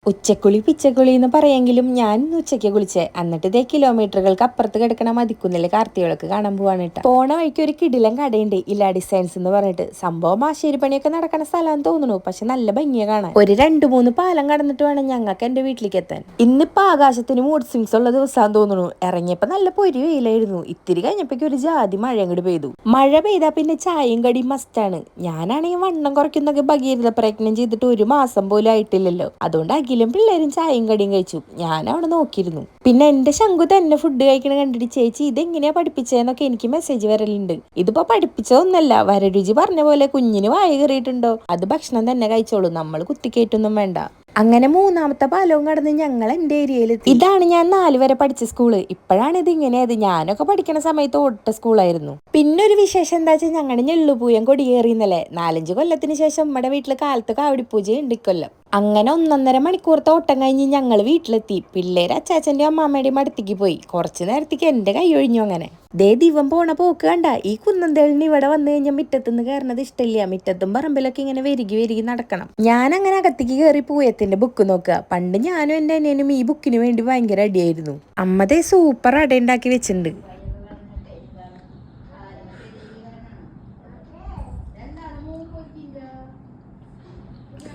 ഉച്ചക്കുളി പിച്ചക്കുളി എന്ന് പറയെങ്കിലും ഞാൻ ഉച്ചയ്ക്ക് കുളിച്ചേ. എന്നിട്ട് ഇതേ കിലോമീറ്ററുകൾക്ക് അപ്പുറത്ത് കിടക്കണ മതിക്കുന്നില്ല കാർത്തികൾക്ക് കാണാൻ പോവാണ് കേട്ടോ. പോണ വഴിക്ക് ഒരു കിടിലൻ കടയുണ്ട്, ഇല്ല ഡിസൈൻസ് എന്ന് പറഞ്ഞിട്ട്. സംഭവം ആശേരി പണിയൊക്കെ നടക്കണ സ്ഥലം തോന്നുന്നു, പക്ഷെ നല്ല ഭംഗിയെ കാണാൻ. ഒരു 2-3 പാലം കടന്നിട്ട് വേണം ഞങ്ങൾക്ക് എന്റെ വീട്ടിലേക്ക് എത്താൻ. ഇന്നിപ്പോ ആകാശത്തിന് മൂഡ് സ്വിങ്സ് ഉള്ള ദിവസം തോന്നുന്നു. ഇറങ്ങിയപ്പോ നല്ല പൊരി വെയിലായിരുന്നു. ഇത്തിരി കഴിഞ്ഞപ്പോഴേക്കും ഒരു ജാതി മഴ അങ്ങോട്ട് പെയ്തു. മഴ പെയ്താ പിന്നെ ചായയും കടിയും മസ്റ്റാണ്. ഞാനാണെങ്കിൽ വണ്ണം കുറയ്ക്കുന്നൊക്കെ ഭഗീരഥ പ്രയത്നം ചെയ്തിട്ട് 1 മാസം പോലും ആയിട്ടില്ലല്ലോ. അതുകൊണ്ട് അഖിലും പിള്ളേരും ചായയും കടിയും കഴിച്ചു. ഞാൻ അവിടെ നോക്കിയിരുന്നു. പിന്നെ എന്റെ ശങ്കു തന്നെ ഫുഡ് കഴിക്കണ കണ്ടിട്ട് ചേച്ചി ഇതെങ്ങനെയാ പഠിപ്പിച്ചതെന്നൊക്കെ എനിക്ക് മെസ്സേജ് വരലുണ്ട്. ഇതിപ്പോ പഠിപ്പിച്ചതൊന്നല്ല, വരരുചി പറഞ്ഞ പോലെ കുഞ്ഞിന് വായ കയറിയിട്ടുണ്ടോ അത് ഭക്ഷണം തന്നെ കഴിച്ചോളൂ, നമ്മൾ കുത്തിക്കയറ്റൊന്നും വേണ്ട. അങ്ങനെ 3ാമത്തെ പാലവും കടന്ന് ഞങ്ങൾ എന്റെ ഏരിയയിലെത്തി. ഇതാണ് ഞാൻ 4 വരെ പഠിച്ച സ്കൂള്. ഇപ്പോഴാണ് ഇത് ഇങ്ങനെയത്. ഞാനൊക്കെ പഠിക്കണ സമയത്ത് ഓട്ട സ്കൂളായിരുന്നു. പിന്നെ ഒരു വിശേഷം എന്താ വെച്ചാൽ ഞങ്ങളുടെ ഞെള്ളുപൂയം കൊടിയേറിയെന്നല്ലേ. 4-5 കൊല്ലത്തിന് ശേഷം നമ്മുടെ വീട്ടില് കാലത്ത് കാവടിപ്പൂജ ഉണ്ട് ഇക്കൊല്ലം. അങ്ങനെ 1.5 മണിക്കൂറത്തെ ഓട്ടം കഴിഞ്ഞ് ഞങ്ങൾ വീട്ടിലെത്തി. പിള്ളേര് അച്ചാച്ചന്റെ അമ്മാമ്മയുടെയും അടുത്തേക്ക് പോയി. കുറച്ചു നേരത്തേക്ക് എന്റെ കൈ ഒഴിഞ്ഞു. അങ്ങനെ ദേ ദിവം പോണ പോക്ക് കണ്ട. ഈ കുന്നന്തേളിന് ഇവിടെ വന്നു കഴിഞ്ഞാൽ മുറ്റത്തുനിന്ന് കയറുന്നത് ഇഷ്ടമില്ല. മുറ്റത്തും പറമ്പിലൊക്കെ ഇങ്ങനെ വെരുകി നടക്കണം. ഞാൻ അങ്ങനെ അകത്തേക്ക് കയറി പൂയത്തിന്റെ ബുക്ക് നോക്കുക. പണ്ട് ഞാനും എന്റെ അനിയനും ഈ ബുക്കിന് വേണ്ടി ഭയങ്കര അടിയായിരുന്നു. അമ്മതേ സൂപ്പർ അട ഉണ്ടാക്കി വെച്ചിട്ടുണ്ട്.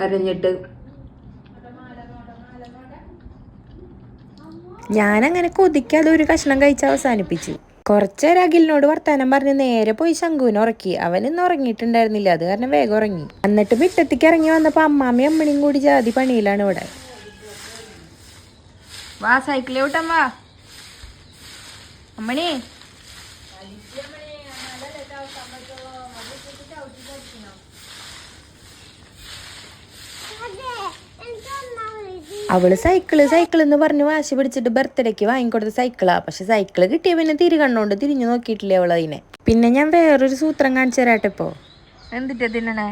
അരഞ്ഞിട്ട് ഞാനങ്ങനെ കൊതിക്കാതെ ഒരു കഷ്ണം കഴിച്ച് അവസാനിപ്പിച്ചു. കുറച്ചേരം അഖിലിനോട് വർത്താനം പറഞ്ഞ് നേരെ പോയി ശങ്കുവിനെ ഉറക്കി. അവനിന്ന് ഉറങ്ങിയിട്ടുണ്ടായിരുന്നില്ല, അത് കാരണം വേഗം ഉറങ്ങി. എന്നിട്ട് മുറ്റത്തേക്ക് ഇറങ്ങി വന്നപ്പോ അമ്മാമ്മയും അമ്മണിയും കൂടി ജാതി പണിയിലാണ് ഇവിടെ. വാ സൈക്കിൾ ഓട്ടാൻ വാ അമ്മണി. അവള് സൈക്കിള് എന്ന് പറഞ്ഞ് വാശി പിടിച്ചിട്ട് ബർത്ത്ഡേക്ക് വാങ്ങിക്കൊടുത്ത സൈക്കിളാ. പക്ഷെ സൈക്കിള് കിട്ടിയ പിന്നെ തിരികണ്ണോണ്ട് തിരിഞ്ഞു നോക്കിയിട്ടില്ലേ അവൾ അതിനെ. പിന്നെ ഞാൻ വേറൊരു സൂത്രം കാണിച്ചു തരാട്ടെ. ഇപ്പോ എന്തിട്ടാ തിന്നണേ?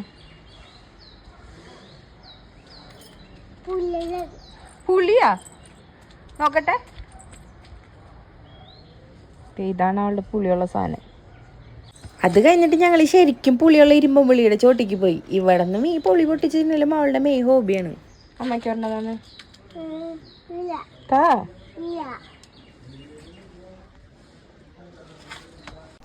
പുളിയാ? നോക്കട്ടെ. ഇതാണ് അവളുടെ പുളിയുള്ള സാധനം. അത് കഴിഞ്ഞിട്ട് ഞങ്ങൾ ശരിക്കും പുളിയുള്ള ഇരുമ്പുളിയുടെ ചോട്ടിക്ക് പോയി. ഇവിടെ നിന്നും ഈ പുളി പൊട്ടിച്ച് തിന്നലും അവളുടെ മെയിൻ ഹോബിയാണ്. അമ്മയ്ക്ക് പറഞ്ഞതാണ്.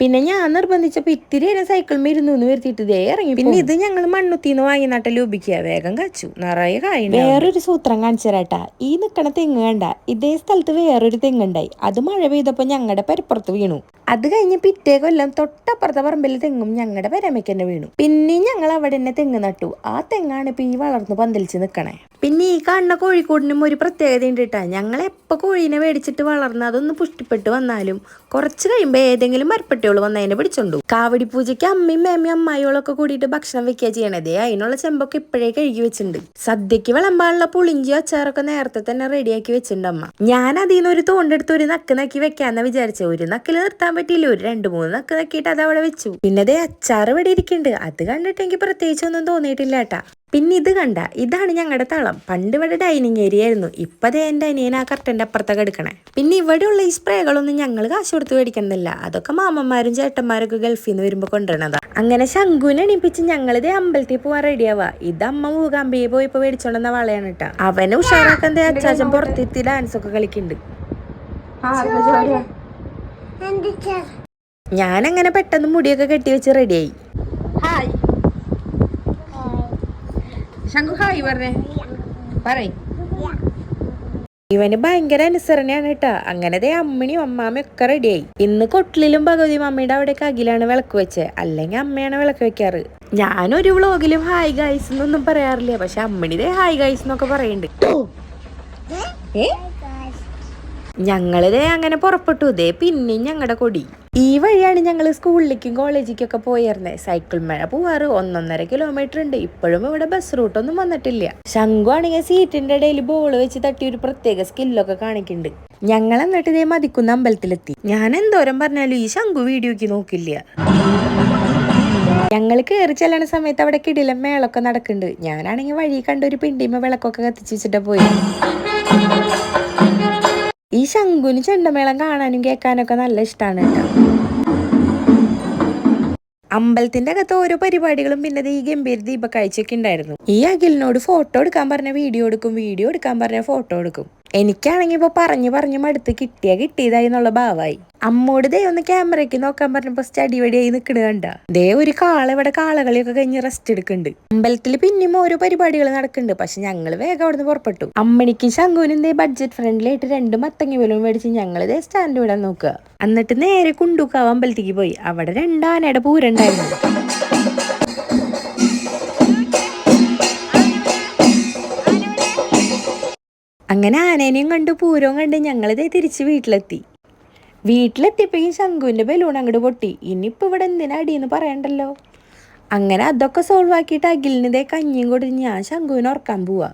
പിന്നെ ഞാൻ നിർബന്ധിച്ചപ്പോ ഇത്തിരി നേരം സൈക്കിൾ ഇരുന്നു വരുത്തിയിട്ട് ഇതേ ഇറങ്ങി. പിന്നെ ഇത് ഞങ്ങൾ മണ്ണുത്തിന്ന് വാങ്ങി നട്ട ലൂപിക്കുക. വേഗം കച്ചു, നിറയെ കായ. വേറൊരു സൂത്രം കാണിച്ചു തരാട്ടാ. ഈ നിക്കണ തെങ്ങ് കണ്ട, ഇതേ സ്ഥലത്ത് വേറൊരു തെങ്ങുണ്ടായി. അത് മഴ പെയ്തപ്പോ ഞങ്ങളുടെ പെരപ്പുറത്ത് വീണു. അത് കഴിഞ്ഞ് പിറ്റേ കൊല്ലം തൊട്ടപ്പുറത്തെ പറമ്പിലെ തെങ്ങും ഞങ്ങളുടെ പെരമയ്ക്ക് തന്നെ വീണു. പിന്നെയും ഞങ്ങൾ അവിടെ തന്നെ തെങ്ങ് നട്ടു. ആ തെങ്ങാണ് ഇപ്പൊ ഈ വളർന്ന് പന്തലിച്ച് നിക്കണേ. പിന്നെ ഈ കാണുന്ന കോഴിക്കൂടിനും ഒരു പ്രത്യേകത ഉണ്ട് കേട്ടാ. ഞങ്ങൾ എപ്പോൾ കോഴീനെ മേടിച്ചിട്ട് വളർന്ന് അതൊന്ന് പുഷ്ടിപ്പെട്ട് വന്നാലും കുറച്ച് കഴിയുമ്പോൾ ഏതെങ്കിലും മരപ്പെട്ടിയോള് വന്നതിനെ പിടിച്ചോണ്ടു. കാവടി പൂജയ്ക്ക് അമ്മയും മേമ്മയും അമ്മായിയോളൊക്കെ കൂടിയിട്ട് ഭക്ഷണം വെക്കുക ചെയ്യണതേ. അതിനുള്ള ചെമ്പൊക്കെ ഇപ്പോഴേ കഴുകി വെച്ചിട്ടുണ്ട്. സദ്യക്ക് വിളമ്പാനുള്ള പുളിഞ്ചി അച്ചാറൊക്കെ നേരത്തെ തന്നെ റെഡിയാക്കി വെച്ചിട്ടുണ്ട് അമ്മ. ഞാൻ അതിൽ നിന്ന് ഒരു തോണ്ടെടുത്ത് ഒരു നക്ക് നക്കി വെക്കാന്ന് വിചാരിച്ച. ഒരു നക്കില് നിർത്താൻ പറ്റിയില്ല. ഒരു 2-3 നക്ക് നക്കിയിട്ട് അത് അവിടെ വെച്ചു. പിന്നെ അതേ അച്ചാർ ഇവിടെ ഇരിക്കുന്നുണ്ട്. അത് കണ്ടിട്ട് എനിക്ക് പ്രത്യേകിച്ചൊന്നും തോന്നിയിട്ടില്ല കേട്ടാ. പിന്നെ ഇത് കണ്ട, ഇതാണ് ഞങ്ങളുടെ തളം. പണ്ട് ഇവിടെ ഡൈനിങ് ഏരിയ ആയിരുന്നു. ഇപ്പതേ എൻ്റെ അനിയൻ ആ കർട്ടൻ്റെ അപ്പുറത്തൊക്കെ എടുക്കണേ. പിന്നെ ഇവിടെയുള്ള ഈ സ്പ്രേകളൊന്നും ഞങ്ങൾ കാശ് കൊടുത്ത് മേടിക്കുന്നില്ല. അതൊക്കെ മാമന്മാരും ചേട്ടന്മാരൊക്കെ ഗൾഫിൽ നിന്ന് വരുമ്പോൾ കൊണ്ടുവരണതാ. അങ്ങനെ ശങ്കുവിനെ എണീപ്പിച്ച് ഞങ്ങളിതേ അമ്പലത്തിൽ പോവാൻ റെഡിയാവാ. ഇത് അമ്മ മൂകാംബിയെ പോയപ്പോ മേടിച്ചോണ്ടെന്ന വളയാണ് കേട്ടാ. അവനെ ഉഷാറാക്കാൻ അച്ചാച്ചൻ പുറത്തെത്തി ഡാൻസ് ഒക്കെ കളിക്കുന്നുണ്ട്. ഞാനങ്ങനെ പെട്ടെന്ന് മുടിയൊക്കെ കെട്ടി വെച്ച് റെഡിയായി. ഇവന് ഭയങ്കര അനുസരണയാണ് കേട്ടാ. അങ്ങനത്തെ അമ്മണിയും അമ്മാമ്മയും ഒക്കെ റെഡിയായി. ഇന്ന് കൊട്ടിലും ഭഗവതി മമ്മയുടെ അവിടേക്ക് അഖിലാണ് വിളക്ക് വെച്ചത്. അല്ലെങ്കിൽ അമ്മയാണ് വിളക്ക് വെക്കാറ്. ഞാനൊരു വ്ളോഗിലും ഹായ് ഗൈസ് എന്നൊന്നും പറയാറില്ല. പക്ഷെ അമ്മണിതേ ഹായ് ഗൈസ് എന്നൊക്കെ പറയുന്നുണ്ട്. ഞങ്ങളിതേ അങ്ങനെ പുറപ്പെട്ടു. ഇതേ പിന്നെയും ഞങ്ങളുടെ കൊടി. ഈ വഴിയാണ് ഞങ്ങൾ സ്കൂളിലേക്കും കോളേജിലേക്കും ഒക്കെ പോയിരുന്നത്. സൈക്കിൾ മഴ പോവാറ് 1.5 കിലോമീറ്റർ ഉണ്ട്. ഇപ്പോഴും ഇവിടെ ബസ് റൂട്ടൊന്നും വന്നിട്ടില്ല. ശങ്കു ആണെങ്കിൽ സീറ്റിന്റെ ഇടയിൽ ബോൾ വെച്ച് തട്ടി ഒരു പ്രത്യേക സ്കില്ലൊക്കെ കാണിക്കുന്നുണ്ട്. ഞങ്ങൾ എന്നിട്ട് ഇതേ മതിക്കുന്ന അമ്പലത്തിലെത്തി. ഞാൻ എന്തോരം പറഞ്ഞാലും ഈ ശങ്കു വീഡിയോക്ക് നോക്കില്ല. ഞങ്ങൾ കയറി ചെല്ലണ സമയത്ത് അവിടെ കിടിലം മേളൊക്കെ നടക്കുന്നുണ്ട്. ഞാനാണെങ്കിൽ വഴി കണ്ട ഒരു പിണ്ടിമ വിളക്കൊക്കെ കത്തിച്ച് വെച്ചിട്ട് പോയി. ഈ ശങ്കുന് ചെണ്ടമേളം കാണാനും കേൾക്കാനൊക്കെ നല്ല ഇഷ്ടമാണ് കേട്ടോ. അമ്പലത്തിന്റെ അകത്ത് ഓരോ പരിപാടികളും പിന്നെ ഈ ഗംഭീര ദീപക്കാഴ്ചയൊക്കെ ഉണ്ടായിരുന്നു. ഈ അഖിലിനോട് ഫോട്ടോ എടുക്കാൻ പറഞ്ഞ വീഡിയോ എടുക്കും, വീഡിയോ എടുക്കാൻ പറഞ്ഞ ഫോട്ടോ എടുക്കും. എനിക്കാണെങ്കിൽ ഇപ്പൊ പറഞ്ഞു മടുത്ത് കിട്ടിയതായി എന്നുള്ള ഭാവമായി. അമ്മോട് ദേ ഒന്ന് ക്യാമറയ്ക്ക് നോക്കാൻ പറഞ്ഞപ്പോ സ്റ്റഡി വടിയായി നിക്കണ കണ്ട. ദേ ഒരു ഇവിടെ കാളകളിയൊക്കെ കഴിഞ്ഞ് റെസ്റ്റ് എടുക്കുന്നുണ്ട്. അമ്പലത്തിൽ പിന്നെയും ഓരോ പരിപാടികൾ നടക്കുന്നുണ്ട്. പക്ഷെ ഞങ്ങൾ വേഗം അവിടുന്ന് പുറപ്പെട്ടു. അമ്മണിക്കും ശങ്കുവിനും ദേ ബഡ്ജറ്റ് ഫ്രണ്ട്ലി ആയിട്ട് 2 മത്തങ്ങ പോലും മേടിച്ച് ഞങ്ങൾ ദേ സ്റ്റാൻഡ് വിടാൻ നോക്കുക. എന്നിട്ട് നേരെ കുണ്ടൂക്കാവ് അമ്പലത്തേക്ക് പോയി. അവിടെ 2 ആനയുടെ പൂരണ്ടായിരുന്നു. അങ്ങനെ ആനേനെയും കണ്ടു പൂരവും കണ്ട് ഞങ്ങളിതേ തിരിച്ച് വീട്ടിലെത്തിയപ്പോഴേക്കും ശംഖുവിൻ്റെ ബലൂൺ അങ്ങോട്ട് പൊട്ടി. ഇനിയിപ്പോൾ ഇവിടെ എന്തിനാ അടിയെന്ന് പറയണ്ടല്ലോ. അങ്ങനെ അതൊക്കെ സോൾവ് ആക്കിയിട്ട് അഖിലിനിതേ കഞ്ഞിയും കൊടുത്ത് ഞാൻ ശംഖുവിനെ ഉറക്കാൻ പോവാ.